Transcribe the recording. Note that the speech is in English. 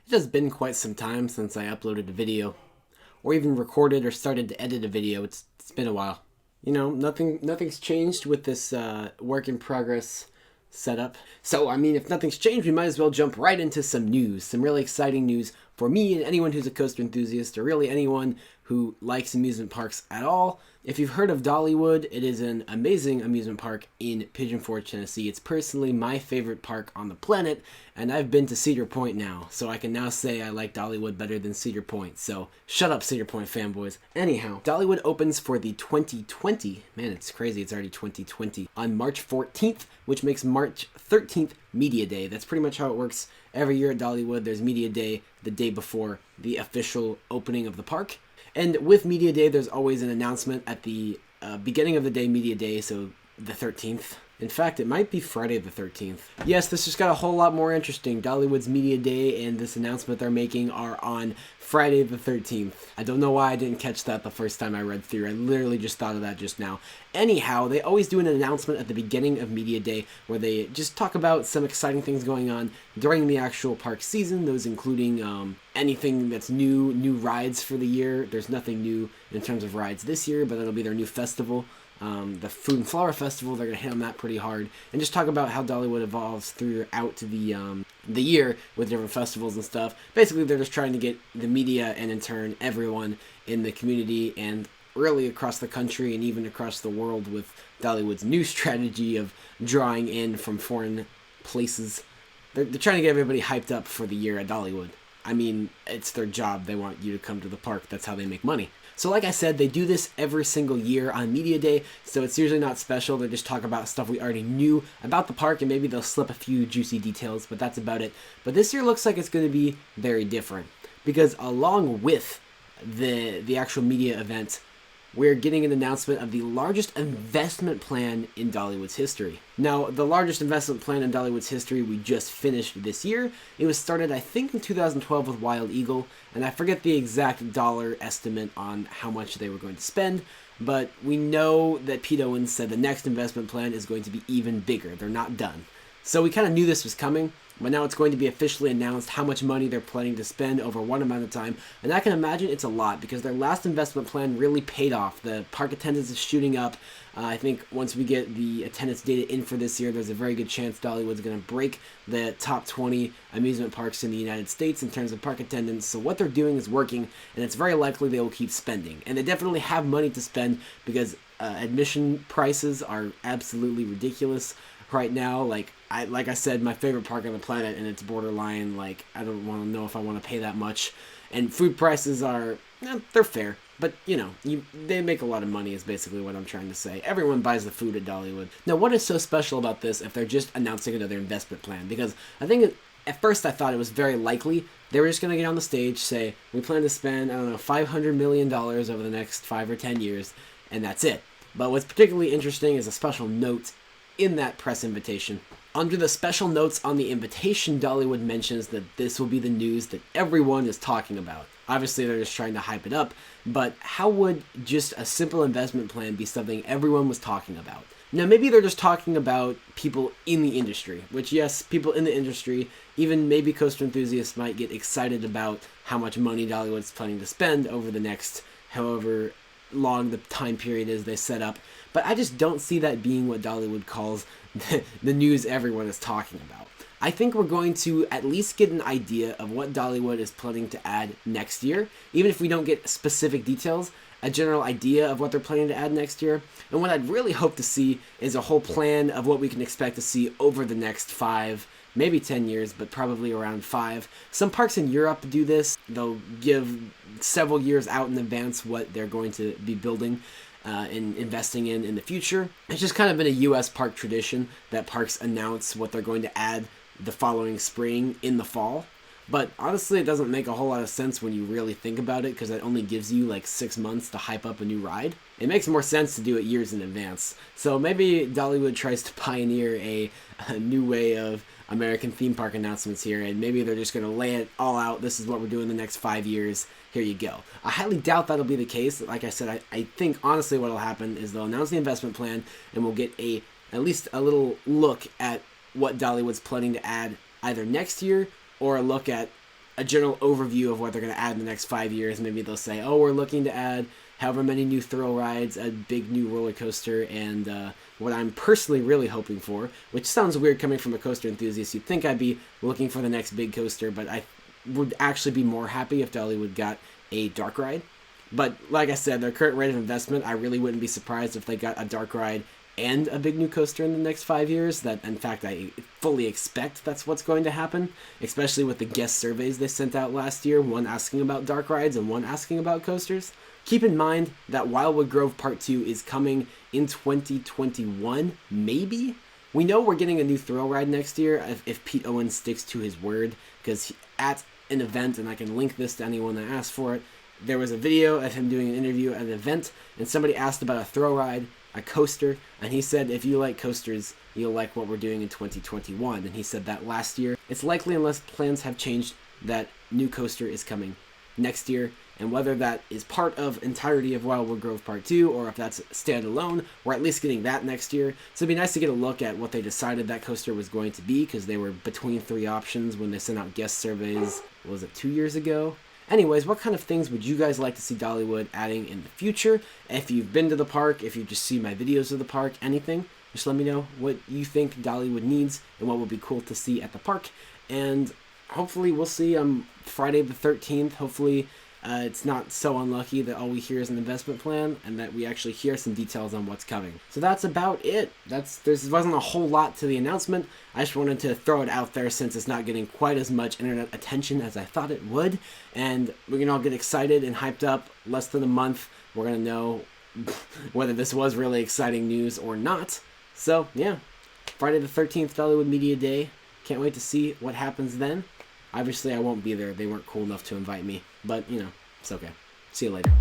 It has been quite some time since I uploaded a video, or even recorded or started to edit a video. It's been a while. Nothing's changed with this work in progress setup. So, I mean, if nothing's changed, we might as well jump right into some news. Some really exciting news for me and anyone who's a coaster enthusiast, or really anyone who likes amusement parks at all. If you've heard of Dollywood, it is an amazing amusement park in Pigeon Forge, Tennessee. It's personally my favorite park on the planet, and I've been to Cedar Point now, so I can now say I like Dollywood better than Cedar Point. So shut up, Cedar Point fanboys. Anyhow, Dollywood opens for the 2020, man, it's crazy, it's already 2020, on March 14th, which makes March 13th Media Day. That's pretty much how it works every year at Dollywood. There's Media Day the day before the official opening of the park. And with Media Day, there's always an announcement at the beginning of the day, Media Day, so the 13th. In fact, it might be Friday the 13th. Yes, this just got a whole lot more interesting. Dollywood's Media Day and this announcement they're making are on Friday the 13th. I don't know why I didn't catch that the first time I read through. I literally just thought of that just now. Anyhow, they always do an announcement at the beginning of Media Day where they just talk about some exciting things going on during the actual park season, those including anything that's new rides for the year. There's nothing new in terms of rides this year, but it'll be their new festival. The Food and Flower Festival, they're going to hit on that pretty hard, and just talk about how Dollywood evolves throughout the year with different festivals and stuff. Basically, they're just trying to get the media and in turn everyone in the community and really across the country and even across the world with Dollywood's new strategy of drawing in from foreign places. They're trying to get everybody hyped up for the year at Dollywood. I mean, it's their job. They want you to come to the park. That's how they make money. So like I said, they do this every single year on Media Day, so it's usually not special. They just talk about stuff we already knew about the park, and maybe they'll slip a few juicy details, but that's about it. But this year looks like it's going to be very different, because along with the actual media event, we're getting an announcement of the largest investment plan in Dollywood's history. Now, the largest investment plan in Dollywood's history we just finished this year. It was started, I think, in 2012 with Wild Eagle, and I forget the exact dollar estimate on how much they were going to spend, but we know that Pete Owens said the next investment plan is going to be even bigger. They're not done. So we kind of knew this was coming, but now it's going to be officially announced how much money they're planning to spend over one amount of time. And I can imagine it's a lot because their last investment plan really paid off. The park attendance is shooting up. I think once we get the attendance data in for this year, there's a very good chance Dollywood's going to break the top 20 amusement parks in the United States in terms of park attendance. So what they're doing is working, and it's very likely they will keep spending. And they definitely have money to spend because admission prices are absolutely ridiculous right now. Like I said, my favorite park on the planet, and it's borderline, like, I don't want to know if I want to pay that much. And food prices are, they're fair, but, they make a lot of money is basically what I'm trying to say. Everyone buys the food at Dollywood. Now, what is so special about this if they're just announcing another investment plan? Because I think at first I thought it was very likely they were just going to get on the stage, say, we plan to spend, $500 million over the next 5 or 10 years, and that's it. But what's particularly interesting is a special note in that press invitation. Under the special notes on the invitation, Dollywood mentions that this will be the news that everyone is talking about. Obviously, they're just trying to hype it up, but how would just a simple investment plan be something everyone was talking about? Now, maybe they're just talking about people in the industry, which, yes, people in the industry, even maybe coaster enthusiasts might get excited about how much money Dollywood's planning to spend over the next however long the time period is they set up. But I just don't see that being what Dollywood calls the news everyone is talking about. I think we're going to at least get an idea of what Dollywood is planning to add next year, even if we don't get specific details, a general idea of what they're planning to add next year. And what I'd really hope to see is a whole plan of what we can expect to see over the next 5, maybe 10 years, but probably around 5. Some parks in Europe do this. They'll give several years out in advance what they're going to be building and investing in the future. It's just kind of been a U.S. park tradition that parks announce what they're going to add the following spring in the fall. But honestly, it doesn't make a whole lot of sense when you really think about it, because it only gives you like 6 months to hype up a new ride. It makes more sense to do it years in advance. So maybe Dollywood tries to pioneer a new way of American theme park announcements here, and maybe they're just going to lay it all out. This is what we're doing the next 5 years. Here you go. I highly doubt that'll be the case. Like I said, I think honestly what'll happen is they'll announce the investment plan, and we'll get at least a little look at what Dollywood's planning to add either next year or a look at a general overview of what they're going to add in the next 5 years. Maybe they'll say, oh, we're looking to add however many new thrill rides, a big new roller coaster, and what I'm personally really hoping for, which sounds weird coming from a coaster enthusiast. You'd think I'd be looking for the next big coaster, but I would actually be more happy if Dollywood got a dark ride. But like I said, their current rate of investment, I really wouldn't be surprised if they got a dark ride and a big new coaster in the next 5 years. That, in fact, I fully expect that's what's going to happen, especially with the guest surveys they sent out last year, one asking about dark rides and one asking about coasters. Keep in mind that Wildwood Grove Part 2 is coming in 2021, maybe? We know we're getting a new thrill ride next year if Pete Owens sticks to his word, because at an event, and I can link this to anyone that asked for it, there was a video of him doing an interview at an event, and somebody asked about a thrill ride, a coaster, and he said, if you like coasters, you'll like what we're doing in 2021. And he said that last year. It's likely, unless plans have changed, that new coaster is coming next year, and whether that is part of entirety of Wildwood Grove Part 2, or if that's standalone, we're at least getting that next year. So it'd be nice to get a look at what they decided that coaster was going to be, because they were between 3 options when they sent out guest surveys, was it 2 years ago? Anyways, what kind of things would you guys like to see Dollywood adding in the future? If you've been to the park, if you just see my videos of the park, anything, just let me know what you think Dollywood needs and what would be cool to see at the park. And hopefully we'll see Friday the 13th. Hopefully it's not so unlucky that all we hear is an investment plan, and that we actually hear some details on what's coming. So that's about it. There wasn't a whole lot to the announcement. I just wanted to throw it out there since it's not getting quite as much internet attention as I thought it would. And we can all get excited and hyped up. Less than a month, we're going to know whether this was really exciting news or not. So, yeah. Friday the 13th, Dollywood Media Day. Can't wait to see what happens then. Obviously, I won't be there. They weren't cool enough to invite me. But, you know, it's okay. See you later.